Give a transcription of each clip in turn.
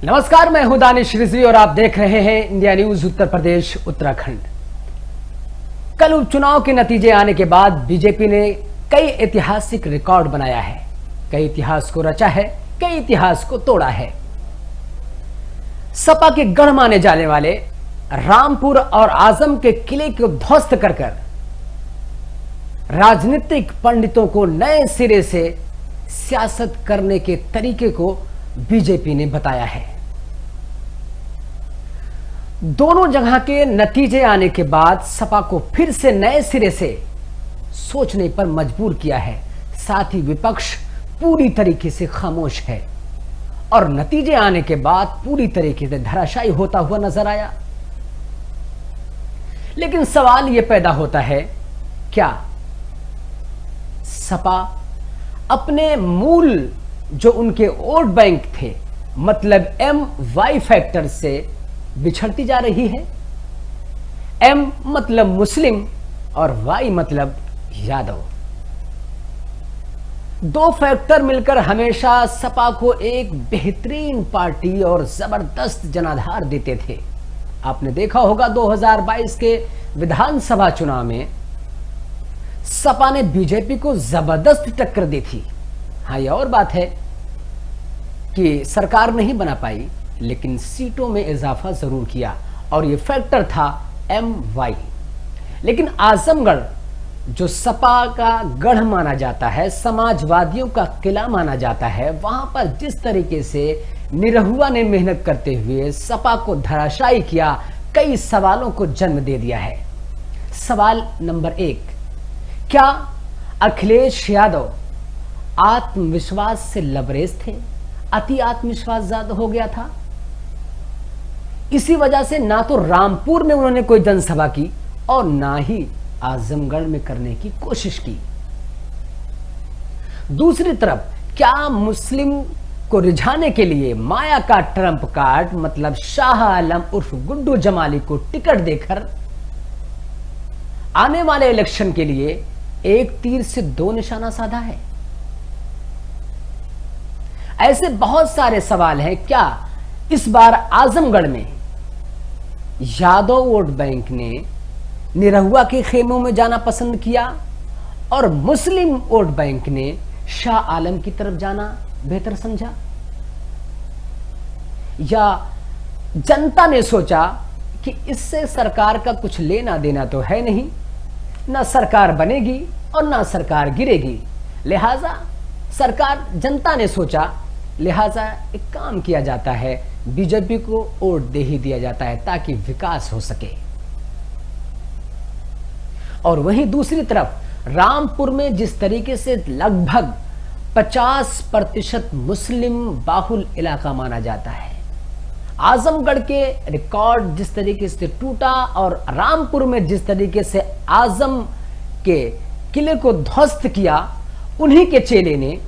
नमस्कार, मैं हूं दानिश रिजवी और आप देख रहे हैं इंडिया न्यूज उत्तर प्रदेश उत्तराखंड। कल उपचुनाव के नतीजे आने के बाद बीजेपी ने कई ऐतिहासिक रिकॉर्ड बनाया है, कई इतिहास को रचा है, कई इतिहास को तोड़ा है। सपा के गढ़ माने जाने वाले रामपुर और आजम के किले को ध्वस्त कर राजनीतिक पंडितों को नए सिरे से सियासत करने के तरीके को बीजेपी ने बताया है। दोनों जगह के नतीजे आने के बाद सपा को फिर से नए सिरे से सोचने पर मजबूर किया है। साथ ही विपक्ष पूरी तरीके से खामोश है और नतीजे आने के बाद पूरी तरीके से धराशायी होता हुआ नजर आया। लेकिन सवाल यह पैदा होता है, क्या सपा अपने मूल जो उनके वोट बैंक थे, मतलब MY फैक्टर से बिछड़ती जा रही है? M मतलब मुस्लिम और Y मतलब यादव। दो फैक्टर मिलकर हमेशा सपा को एक बेहतरीन पार्टी और जबरदस्त जनाधार देते थे। आपने देखा होगा 2022 के विधानसभा चुनाव में सपा ने बीजेपी को जबरदस्त टक्कर दी थी। हाँ, यह और बात है कि सरकार नहीं बना पाई, लेकिन सीटों में इजाफा जरूर किया और यह फैक्टर था MY। लेकिन आजमगढ़ जो सपा का गढ़ माना जाता है, समाजवादियों का किला माना जाता है, वहां पर जिस तरीके से निरहुआ ने मेहनत करते हुए सपा को धराशायी किया, कई सवालों को जन्म दे दिया है। सवाल नंबर 1, क्या अखिलेश यादव आत्मविश्वास से लबरेज थे? अति आत्मविश्वास ज्यादा हो गया था। इसी वजह से ना तो रामपुर में उन्होंने कोई जनसभा की और ना ही आजमगढ़ में करने की कोशिश की। दूसरी तरफ, क्या मुस्लिम को रिझाने के लिए माया का ट्रंप कार्ड मतलब शाह आलम उर्फ गुड्डू जमाली को टिकट देकर आने वाले इलेक्शन के लिए एक तीर से दो निशाना साधा है? ऐसे बहुत सारे सवाल हैं। क्या इस बार आजमगढ़ में यादव वोट बैंक ने निरहुआ के खेमों में जाना पसंद किया और मुस्लिम वोट बैंक ने शाह आलम की तरफ जाना बेहतर समझा? या जनता ने सोचा कि इससे सरकार का कुछ लेना देना तो है नहीं, ना सरकार बनेगी और ना सरकार गिरेगी, लिहाजा सरकार, जनता ने सोचा लिहाजा एक काम किया जाता है, बीजेपी को वोट दे ही दिया जाता है ताकि विकास हो सके। और वहीं दूसरी तरफ रामपुर में जिस तरीके से लगभग 50% मुस्लिम बाहुल इलाका माना जाता है, आजमगढ़ के रिकॉर्ड जिस तरीके से टूटा और रामपुर में जिस तरीके से आजम के किले को ध्वस्त किया, उन्हीं के चेले ने,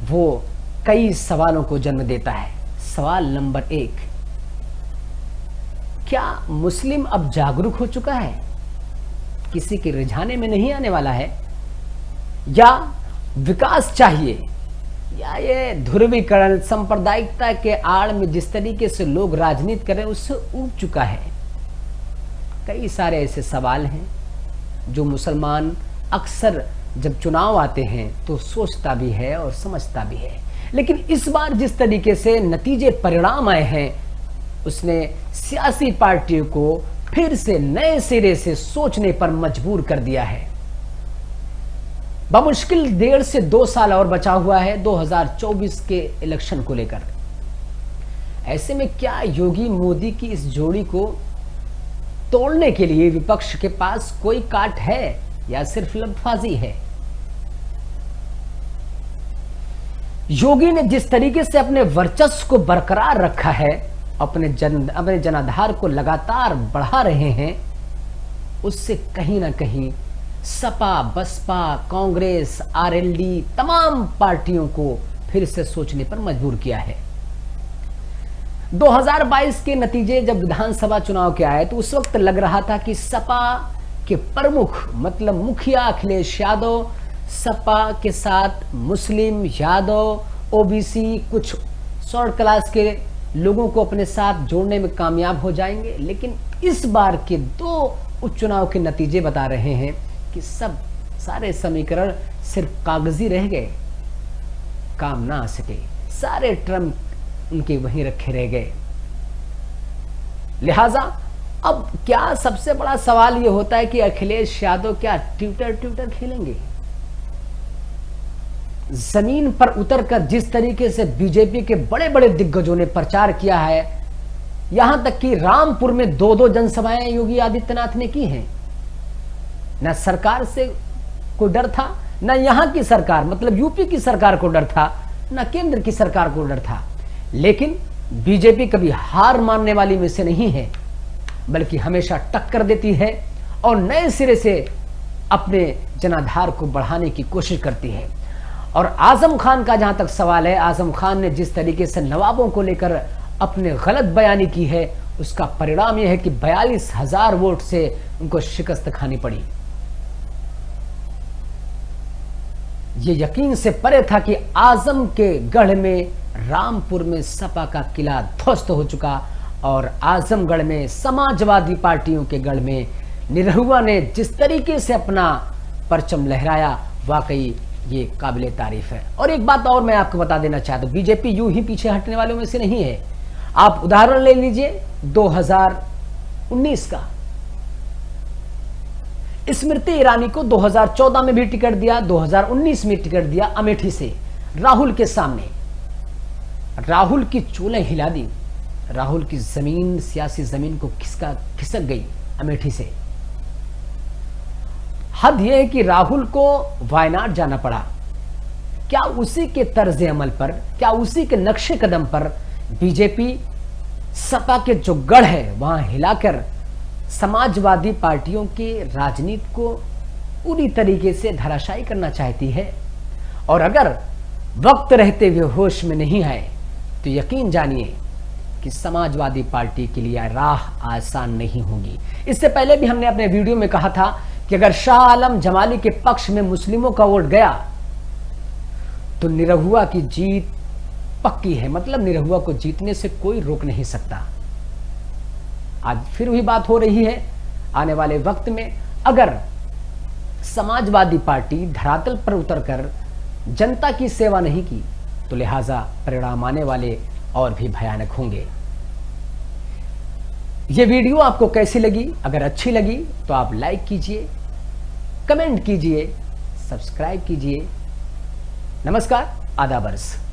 वो कई सवालों को जन्म देता है। सवाल नंबर 1, क्या मुस्लिम अब जागरूक हो चुका है, किसी के रिझाने में नहीं आने वाला है? या विकास चाहिए? या ये ध्रुवीकरण, सांप्रदायिकता के आड़ में जिस तरीके से लोग राजनीति कर रहे हैं उससे ऊब चुका है? कई सारे ऐसे सवाल हैं जो मुसलमान अक्सर जब चुनाव आते हैं तो सोचता भी है और समझता भी है। लेकिन इस बार जिस तरीके से नतीजे परिणाम आए हैं, उसने सियासी पार्टियों को फिर से नए सिरे से सोचने पर मजबूर कर दिया है। बमुश्किल 1.5 से 2 साल और बचा हुआ है 2024 के इलेक्शन को लेकर। ऐसे में क्या योगी मोदी की इस जोड़ी को तोड़ने के लिए विपक्ष के पास कोई काट है या सिर्फ लबफाजी है? योगी ने जिस तरीके से अपने वर्चस्व को बरकरार रखा है, अपने जनाधार को लगातार बढ़ा रहे हैं, उससे कहीं ना कहीं सपा, बसपा, कांग्रेस, RLD तमाम पार्टियों को फिर से सोचने पर मजबूर किया है। 2022 के नतीजे जब विधानसभा चुनाव के आए तो उस वक्त लग रहा था कि सपा के प्रमुख मतलब मुखिया अखिलेश यादव सपा के साथ मुस्लिम, यादव, OBC, कुछ शॉर्ट क्लास के लोगों को अपने साथ जोड़ने में कामयाब हो जाएंगे। लेकिन इस बार के 2 उपचुनाव के नतीजे बता रहे हैं कि सारे समीकरण सिर्फ कागजी रह गए, काम ना आ सके, सारे ट्रम्प उनके वहीं रखे रह गए। लिहाजा अब क्या सबसे बड़ा सवाल यह होता है कि अखिलेश यादव क्या ट्विटर खेलेंगे? जमीन पर उतरकर जिस तरीके से बीजेपी के बड़े बड़े दिग्गजों ने प्रचार किया है, यहां तक कि रामपुर में 2-2 जनसभाएं योगी आदित्यनाथ ने की हैं। न सरकार से कोई डर था, न यहां की सरकार मतलब यूपी की सरकार को डर था, न केंद्र की सरकार को डर था। लेकिन बीजेपी कभी हार मानने वाली में से नहीं है, बल्कि हमेशा टक्कर देती है और नए सिरे से अपने जनाधार को बढ़ाने की कोशिश करती है। और आजम खान का जहां तक सवाल है, आजम खान ने जिस तरीके से नवाबों को लेकर अपने गलत बयानी की है, उसका परिणाम यह है कि 42,000 वोट से उनको शिकस्त खानी पड़ी। यह यकीन से परे था कि आजम के गढ़ में, रामपुर में सपा का किला ध्वस्त हो चुका और आजमगढ़ में समाजवादी पार्टियों के गढ़ में निरहुआ ने जिस तरीके से अपना परचम लहराया, वाकई ये काबिले तारीफ है। और एक बात और मैं आपको बता देना चाहता हूं, बीजेपी यूं ही पीछे हटने वालों में से नहीं है। आप उदाहरण ले लीजिए 2019 का। स्मृति ईरानी को 2014 में भी टिकट दिया, 2019 में टिकट दिया अमेठी से राहुल के सामने। राहुल की चूलें हिला दी, राहुल की जमीन, सियासी जमीन को खिसक गई अमेठी से। हद यह है कि राहुल को वायनाड जाना पड़ा। क्या उसी के तर्ज अमल पर, क्या उसी के नक्शे कदम पर बीजेपी सपा के जो गढ़ है वहां हिलाकर समाजवादी पार्टियों के राजनीति को पूरी तरीके से धराशायी करना चाहती है? और अगर वक्त रहते हुए होश में नहीं आए तो यकीन जानिए कि समाजवादी पार्टी के लिए राह आसान नहीं होगी। इससे पहले भी हमने अपने वीडियो में कहा था कि अगर शाह आलम जमाली के पक्ष में मुस्लिमों का वोट गया तो निरहुआ की जीत पक्की है, मतलब निरहुआ को जीतने से कोई रोक नहीं सकता। आज फिर वही बात हो रही है। आने वाले वक्त में अगर समाजवादी पार्टी धरातल पर उतरकर जनता की सेवा नहीं की तो लिहाजा परिणाम आने वाले और भी भयानक होंगे। यह वीडियो आपको कैसी लगी? अगर अच्छी लगी तो आप लाइक कीजिए, कमेंट कीजिए, सब्सक्राइब कीजिए। नमस्कार, आदाब अर्ज़।